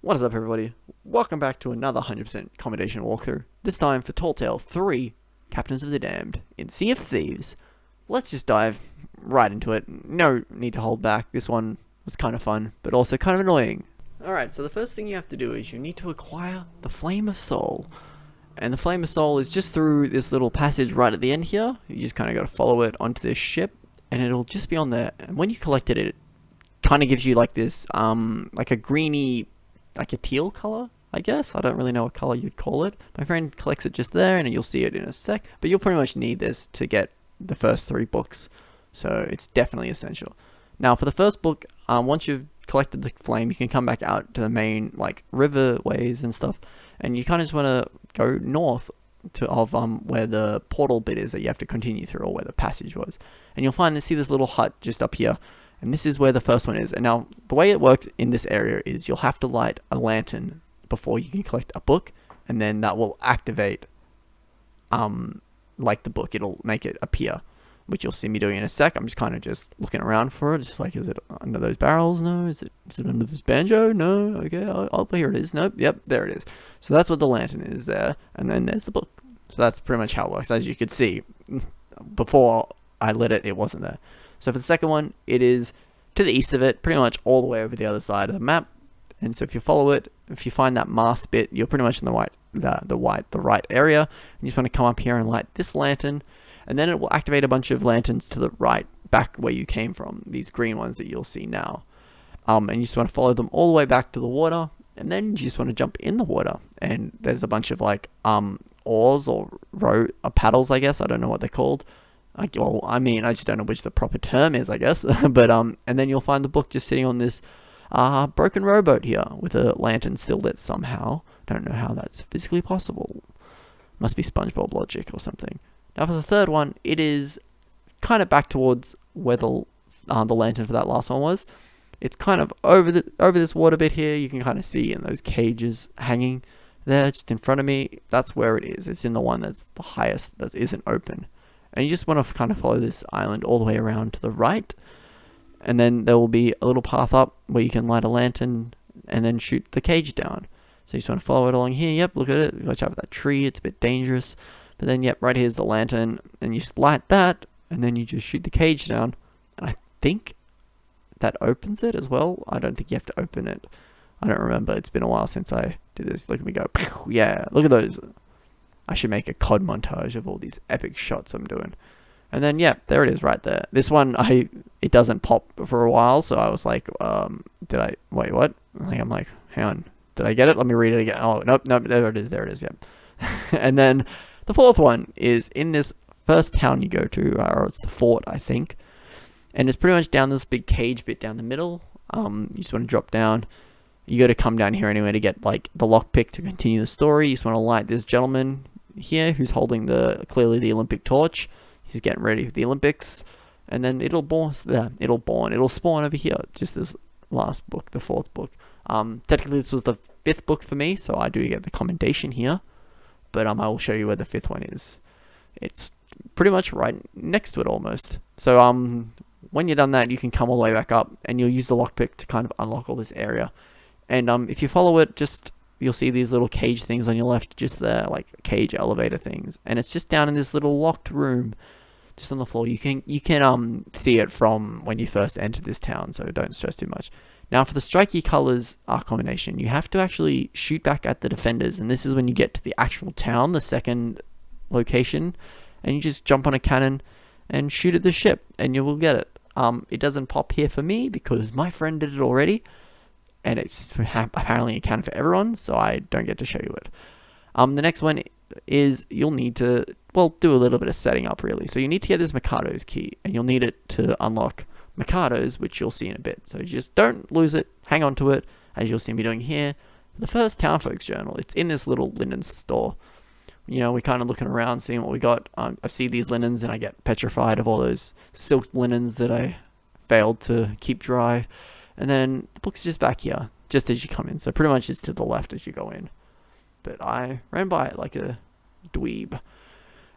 What is up, everybody? Welcome back to another 100% Commendation walkthrough, this time for Tall Tale 3, Captains of the Damned, in Sea of Thieves. Let's just dive right into it. No need to hold back. This one was kind of fun, but also kind of annoying. Alright, so the first thing you have to do is you need to acquire the Flame of Soul. And the Flame of Soul is just through this little passage right at the end here. You just kind of got to follow it onto this ship, and it'll just be on there. And when you collect it, it kind of gives you like this, like a greeny, like a teal color, I guess. I don't really know what color you'd call it. My friend collects it just there, and you'll see it in a sec. But you'll pretty much need this to get the first 3 books, so it's definitely essential. Now, for the first book, once you've collected the flame, you can come back out to the main like river ways and stuff, and you kind of just want to go north of where the portal bit is that you have to continue through, or where the passage was, and you'll find see this little hut just up here. And this is where the first one is. And now, the way it works in this area is you'll have to light a lantern before you can collect a book. And then that will activate, like the book. It'll make it appear, which you'll see me doing in a sec. I'm just kind of just looking around for it. Just like, is it under those barrels? No. Is it under this banjo? No. Okay, here it is. Nope. Yep, there it is. So that's what the lantern is there. And then there's the book. So that's pretty much how it works. As you could see, before I lit it, it wasn't there. So for the second one, it is to the east of it, pretty much all the way over the other side of the map. And so if you follow it, if you find that mast bit, you're pretty much in the right area. And you just want to come up here and light this lantern, and then it will activate a bunch of lanterns to the right, back where you came from. These green ones that you'll see now. And you just want to follow them all the way back to the water, and then you just want to jump in the water. And there's a bunch of like oars or paddles, I guess. I don't know what they're called. I just don't know which the proper term is, I guess. But and then you'll find the book just sitting on this broken rowboat here with a lantern still lit somehow. Don't know how that's physically possible. Must be SpongeBob logic or something. Now for the third one, it is kind of back towards where the lantern for that last one was. It's kind of over this water bit here. You can kind of see in those cages hanging there just in front of me. That's where it is. It's in the one that's the highest that isn't open. And you just want to kind of follow this island all the way around to the right. And then there will be a little path up where you can light a lantern and then shoot the cage down. So you just want to follow it along here. Yep, look at it. Watch out for that tree. It's a bit dangerous. But then, yep, right here's the lantern. And you just light that. And then you just shoot the cage down. And I think that opens it as well. I don't think you have to open it. I don't remember. It's been a while since I did this. Look at me go. Yeah, look at those. I should make a COD montage of all these epic shots I'm doing. And then, yeah, there it is right there. This one, it doesn't pop for a while, so I was like, wait, what? I'm like, hang on, did I get it? Let me read it again. Oh, nope, there it is, yep. And then the fourth one is in this first town you go to, or it's the fort, I think. And it's pretty much down this big cage bit down the middle. You just want to drop down. You got to come down here anyway to get, like, the lockpick to continue the story. You just want to light this gentleman here who's holding clearly the Olympic torch. He's getting ready for the Olympics, and then it'll spawn over here. Just this last book, the fourth book. Technically this was the 5th book for me, so I do get the commendation here, but I will show you where the 5th one is. It's pretty much right next to it almost. So when you're done that, you can come all the way back up, and you'll use the lockpick to kind of unlock all this area. And if you follow it, you'll see these little cage things on your left, just there, like cage elevator things, and it's just down in this little locked room, just on the floor. You can see it from when you first enter this town, so don't stress too much. Now for the striky colors combination, you have to actually shoot back at the defenders, and this is when you get to the actual town, the second location, and you just jump on a cannon and shoot at the ship, and you will get it. It doesn't pop here for me because my friend did it already. And it's apparently accounted for everyone, so I don't get to show you it. The next one is you'll need to, do a little bit of setting up, really. So you need to get this MERCARDOS key, and you'll need it to unlock MERCARDOS, which you'll see in a bit. So just don't lose it, hang on to it, as you'll see me doing here. The first TOWNFOLKS journal, it's in this little linen store. You know, we're kind of looking around, seeing what we got. I see these linens, and I get petrified of all those silk linens that I failed to keep dry. And then the book's just back here, just as you come in. So pretty much it's to the left as you go in. But I ran by it like a dweeb.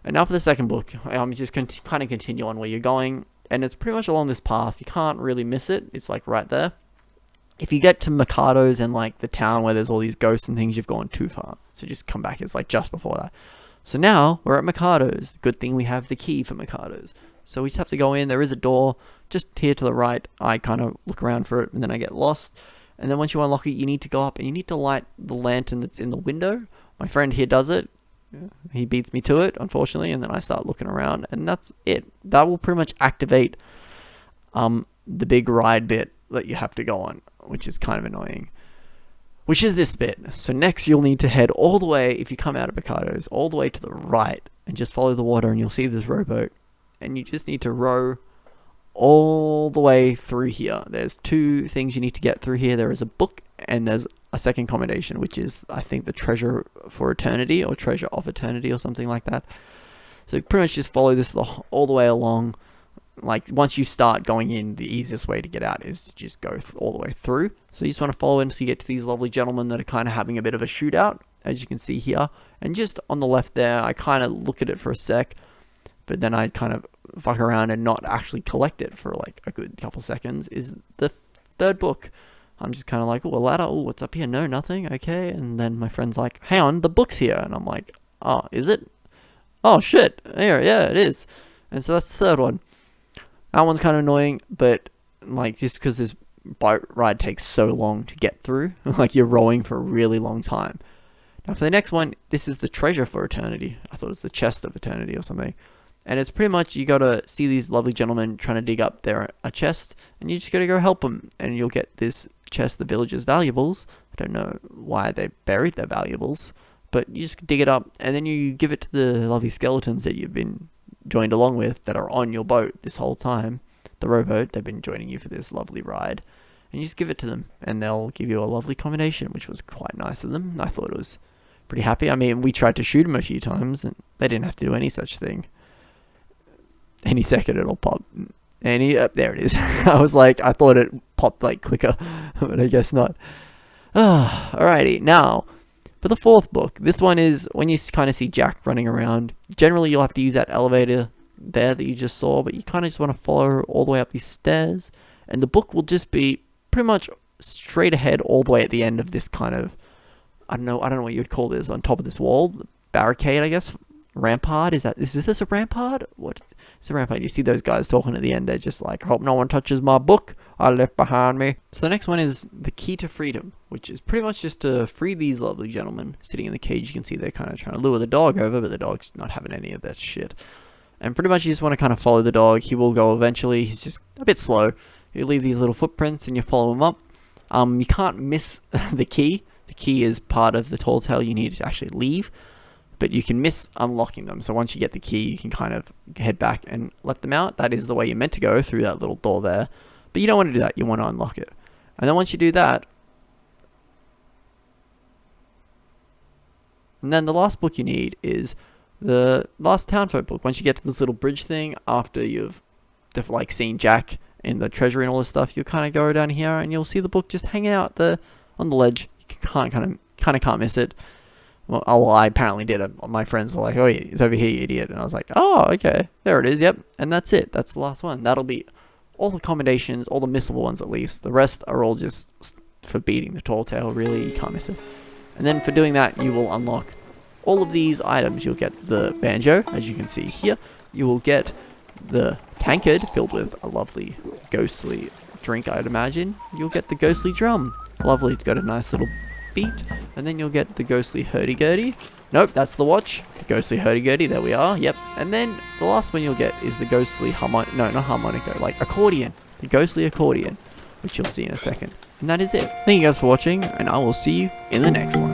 And now for the second book, just kind of continue on where you're going. And it's pretty much along this path. You can't really miss it. It's like right there. if you get to MERCARDOS and like the town where there's all these ghosts and things, you've gone too far. So just come back. It's like just before that. So now we're at MERCARDOS. Good thing we have the key for MERCARDOS. So we just have to go in. There is a door just here to the right. I kind of look around for it and then I get lost. And then once you unlock it, you need to go up and you need to light the lantern that's in the window. My friend here does it. He beats me to it, unfortunately, and then I start looking around, and that's it. That will pretty much activate the big ride bit that you have to go on, which is kind of annoying. Which is this bit. So next you'll need to head all the way, if you come out of MERCARDOS, all the way to the right, and just follow the water, and you'll see this rowboat. And you just need to row all the way through here. There's two things you need to get through here. There is a book, and there's a second commendation, which is, I think, the treasure for eternity, or treasure of eternity, or something like that. So pretty much just follow this all the way along. Like, once you start going in, the easiest way to get out is to just go all the way through. So you just want to follow in until you get to these lovely gentlemen that are kind of having a bit of a shootout, as you can see here. And just on the left there, I kind of look at it for a sec, but then I kind of fuck around and not actually collect it for like a good couple seconds, is the third book. I'm just kind of like, oh, a ladder, oh, what's up here? No, nothing, okay. And then my friend's like, hang on, the book's here. And I'm like, oh, is it? Oh, shit, here, yeah, it is. And so that's the third one. That one's kind of annoying, but like, just because this boat ride takes so long to get through, like you're rowing for a really long time. Now for the next one, this is the treasure for eternity. I thought it was the chest of eternity or something. And it's pretty much, you got to see these lovely gentlemen trying to dig up a chest, and you just got to go help them, and you'll get this chest, the villagers' valuables. I don't know why they buried their valuables, but you just dig it up, and then you give it to the lovely skeletons that you've been joined along with, that are on your boat this whole time, the rowboat. They've been joining you for this lovely ride, and you just give it to them, and they'll give you a lovely commendation, which was quite nice of them. I thought it was pretty happy. I mean, we tried to shoot them a few times, and they didn't have to do any such thing. Any second it'll pop. There it is. I was like, I thought it popped like quicker, but I guess not. Alrighty, now for the fourth book. This one is when you kind of see Jack running around. Generally, you'll have to use that elevator there that you just saw, but you kind of just want to follow all the way up these stairs, and the book will just be pretty much straight ahead all the way at the end of this kind of, I don't know what you'd call this, on top of this wall, barricade, I guess. Rampart, is this a rampart? What? It's a rampart. You see those guys talking at the end, they're just like, I hope no one touches my book I left behind me. So the next one is the key to freedom, which is pretty much just to free these lovely gentlemen sitting in the cage. You can see they're kind of trying to lure the dog over, but the dog's not having any of that shit. And pretty much you just want to kind of follow the dog. He will go eventually. He's just a bit slow. You leave these little footprints and you follow him up. You can't miss the key. The key is part of the tall tale you need to actually leave, but you can miss unlocking them. So once you get the key, you can kind of head back and let them out. That is the way you're meant to go, through that little door there. But you don't want to do that. You want to unlock it. And then once you do that, and then the last book you need is the last Townfolk book. Once you get to this little bridge thing, after you've like seen Jack in the treasury and all this stuff, you'll kind of go down here and you'll see the book just hanging out on the ledge. You kind of can't miss it. Well, I apparently did. My friends were like, oh, yeah, it's over here, you idiot. And I was like, oh, okay. There it is, yep. And that's it. That's the last one. That'll be all the commendations, all the missable ones at least. The rest are all just for beating the tall tale, really. You can't miss it. And then for doing that, you will unlock all of these items. You'll get the banjo, as you can see here. You will get the tankard filled with a lovely ghostly drink, I'd imagine. You'll get the ghostly drum. Lovely. It's got a nice little beat. And then you'll get the ghostly hurdy-gurdy. Nope, that's the watch. The ghostly hurdy-gurdy. There we are. Yep. And then the last one you'll get is the ghostly harmonica, like accordion. The ghostly accordion, which you'll see in a second. And that is it. Thank you guys for watching, and I will see you in the next one.